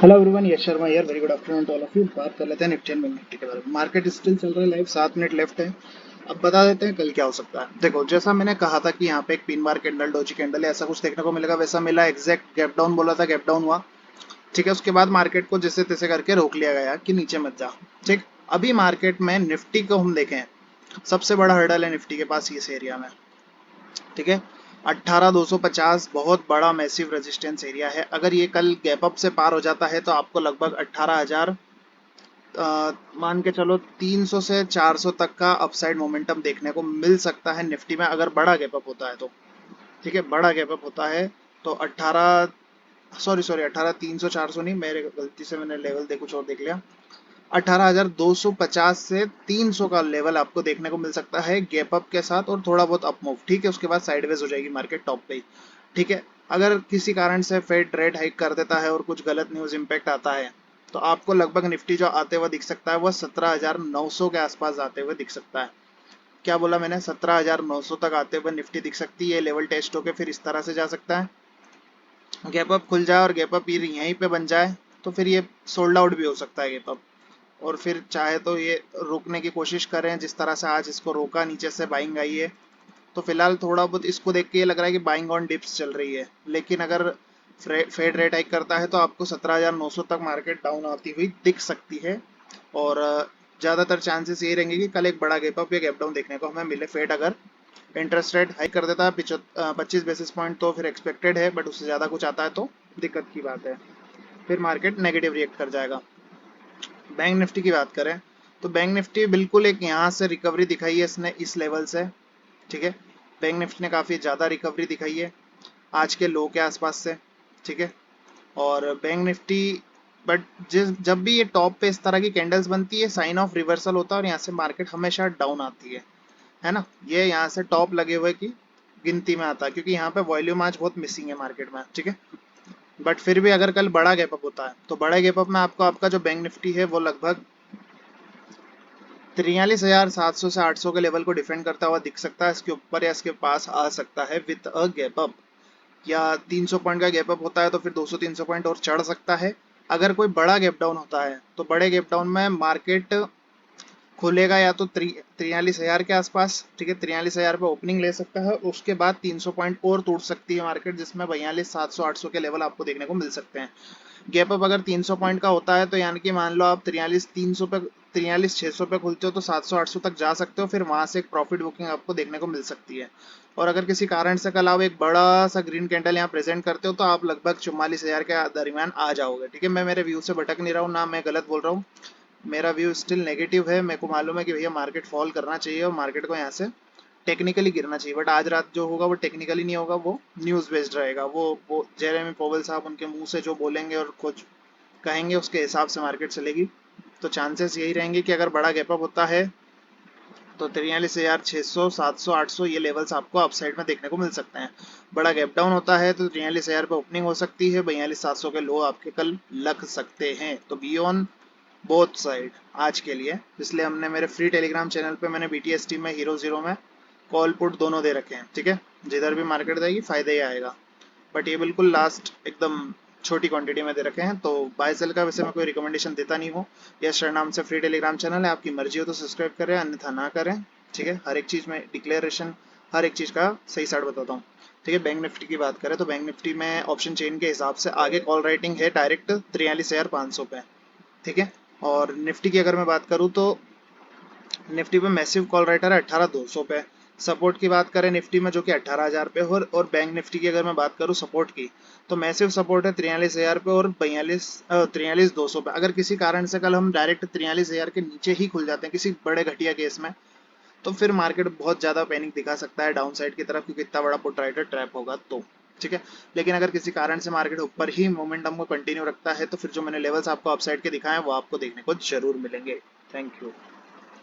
Hello everyone, Yash Sharma यार। Very good afternoon to all of you. बात कर लेते हैं निफ्टी एंड बैंक निफ्टी के बारे में। मार्केट स्टिल चल रहा है लाइव, 7 मिनट लेफ्ट है। अब बता देते हैं कल क्या हो सकता है। देखो, जैसा मैंने कहा था कि यहाँ पे एक pin bar candle, doji candle है, ऐसा कुछ देखने को मिलेगा, वैसा मिला। एग्जैक्ट गैप डाउन बोला था, गैप डाउन हुआ। ठीक है, उसके बाद मार्केट को जैसे तैसे करके रोक लिया गया कि नीचे मत जा। ठीक, अभी मार्केट में निफ्टी को हम देखें, सबसे बड़ा हर्डल है निफ्टी के पास इस एरिया में। ठीक है, 18,250 बहुत बड़ा मैसिव रेजिस्टेंस एरिया है। अगर ये कल गैप अप से पार हो जाता है तो आपको लगभग 18,000, मान के चलो 300 से 400 तक का अपसाइड मोमेंटम देखने को मिल सकता है निफ्टी में, अगर बड़ा गैप अप होता है तो। ठीक है, बड़ा गैप अप होता है तो 18, सॉरी 18, 300 400 नहीं, मेरे गलती से मैंने लेवल दे कुछ और देख लिया। 18,250 से 300 का लेवल आपको देखने को मिल सकता है गैप अप के साथ, और थोड़ा बहुत अप मूव। ठीक है, उसके बाद साइडवेज हो जाएगी मार्केट टॉप पे ही। ठीक है, अगर किसी कारण से फेड रेट हाइक कर देता है और कुछ गलत न्यूज इंपैक्ट आता है तो आपको लगभग निफ्टी जो आते हुए दिख सकता है वह 17,900 के आसपास आते हुए दिख सकता है। क्या बोला मैंने? 17,900 तक आते हुए निफ्टी दिख सकती है। लेवल टेस्ट होके फिर इस तरह से जा सकता है, गैप अप खुल जाए और गैप अप यहीं पे बन जाए तो फिर ये सोल्ड आउट भी हो सकता है गैप अप। और फिर चाहे तो ये रोकने की कोशिश करें, जिस तरह से आज इसको रोका, नीचे से बाइंग आई है। तो फिलहाल थोड़ा बहुत इसको देख के ये लग रहा है कि बाइंग ऑन डिप्स चल रही है, लेकिन अगर फेड रेट हाइक करता है तो आपको 17,900 तक मार्केट डाउन आती हुई दिख सकती है। और ज़्यादातर चांसेस ये रहेंगे कि कल एक बड़ा गैप अप या गैप डाउन देखने को हमें मिले। फेड अगर इंटरेस्ट रेट हाइक कर देता है 25 बेसिस पॉइंट तो फिर एक्सपेक्टेड है, बट उससे ज़्यादा कुछ आता है तो दिक्कत की बात है, फिर मार्केट नेगेटिव रिएक्ट कर जाएगा। बैंक निफ्टी की बात करें तो बैंक निफ्टी बिल्कुल एक यहाँ से रिकवरी दिखाई है इसने, इस लेवल से। ठीक है, बैंक निफ्टी ने काफ़ी ज़्यादा रिकवरी दिखाई है आज के लो के आसपास से। ठीक है, और बैंक निफ्टी, बट जब भी ये टॉप पे इस तरह की कैंडल्स बनती है, साइन ऑफ रिवर्सल होता है और यहाँ से मार्केट हमेशा डाउन आती है ना। ये यहाँ से टॉप लगे हुए की गिनती में आता है, क्योंकि यहाँ पे वॉल्यूम आज बहुत मिसिंग है मार्केट में। ठीक है, बट फिर भी अगर कल बड़ा गैप अप होता है तो बड़ा गैप अप में आपको आपका जो बैंक निफ्टी है वो लगभग 43,700 से 800 के लेवल को डिफेंड करता हुआ दिख सकता है। इसके ऊपर या इसके पास आ सकता है विथ अ गैप अप, या 300 पॉइंट का गैप अप होता है तो फिर 200-300 पॉइंट और चढ़ सकता है। अगर कोई बड़ा गैप डाउन होता है तो बड़े गैप डाउन में मार्केट खुलेगा या तो 43,000 के आसपास। ठीक है, 43,000 पे ओपनिंग ले सकता है, उसके बाद 300 पॉइंट और टूट सकती है मार्केट, जिसमें 42,700-800 के लेवल आपको देखने को मिल सकते हैं। गैप अप अगर 300 पॉइंट का होता है तो यानी कि मान लो आप 43,300 पे, 43,600 पे खुलते हो तो 700-800 तक जा सकते हो, फिर वहां से एक प्रॉफिट बुकिंग आपको देखने को मिल सकती है। और अगर किसी कारण से कल आप एक बड़ा सा ग्रीन कैंडल यहाँ प्रेजेंट करते हो तो आप लगभग 44,000 के दरमियान आ जाओगे। ठीक है, मैं मेरे व्यू से भटक नहीं रहा हूँ, ना मैं गलत बोल रहा हूँ। मेरा व्यू स्टिल नेगेटिव है। मेरे को मालूम है कि भैया मार्केट फॉल करना चाहिए और मार्केट को यहाँ से टेक्निकली गिरना चाहिए, बट आज रात जो होगा वो टेक्निकली नहीं होगा, वो न्यूज़ बेस्ड रहेगा। वो जेरेमी पोवेल साहब उनके मुंह से जो बोलेंगे और कुछ कहेंगे उसके हिसाब से मार्केट चलेगी। तो चांसेस यही रहेंगे कि अगर बड़ा गैप अप होता है तो 43,600, 700, 800 ये लेवल्स आपको अपसाइड में देखने को मिल सकते हैं। बड़ा गैप डाउन होता है तो 43,000 पे ओपनिंग हो सकती है, 42,700 के लो आपके कल लग सकते हैं। तो बी ऑन बोथ साइड आज के लिए, इसलिए हमने मेरे फ्री टेलीग्राम चैनल पे मैंने BTST में, हीरो जीरो में कॉल पुट दोनों दे रखे हैं। ठीक है, जिधर भी मार्केट जाएगी फायदा ही आएगा, बट ये बिल्कुल लास्ट एकदम छोटी क्वांटिटी में दे रखे हैं। तो बाय सेल का वैसे मैं कोई रिकमेंडेशन देता नहीं हूँ। यह शर नाम से फ्री टेलीग्राम चैनल है, आपकी मर्जी हो तो सब्सक्राइब करें, अन्यथा ना करें। ठीक है, हर एक चीज़ में डिक्लेरेशन, हर एक चीज़ का सही साइड बताता हूँ। ठीक है, बैंक निफ्टी की बात करें तो बैंक निफ्टी में ऑप्शन चेन के हिसाब से आगे कॉल राइटिंग है डायरेक्ट 43,500 पे। ठीक है, और निफ्टी की अगर मैं बात करूँ तो निफ्टी पे मैसिव कॉल राइटर है 18,200 पे। सपोर्ट की बात करें निफ्टी में जो कि 18,000 पे हो, और बैंक निफ्टी की अगर मैं बात करूँ सपोर्ट की तो मैसिव सपोर्ट है 43,000 पे और 43,200 पे। अगर किसी कारण से कल हम डायरेक्ट 43,000 के नीचे ही खुल जाते हैं किसी बड़े घटिया केस में, तो फिर मार्केट बहुत ज़्यादा पैनिक दिखा सकता है डाउन साइड की तरफ, क्योंकि इतना बड़ा पुट राइटर ट्रैप होगा तो। ठीक है, लेकिन अगर किसी कारण से मार्केट ऊपर ही मोमेंटम को कंटिन्यू रखता है तो फिर जो मैंने लेवल्स आपको अपसाइड के दिखाए हैं वो आपको देखने को जरूर मिलेंगे। Thank you.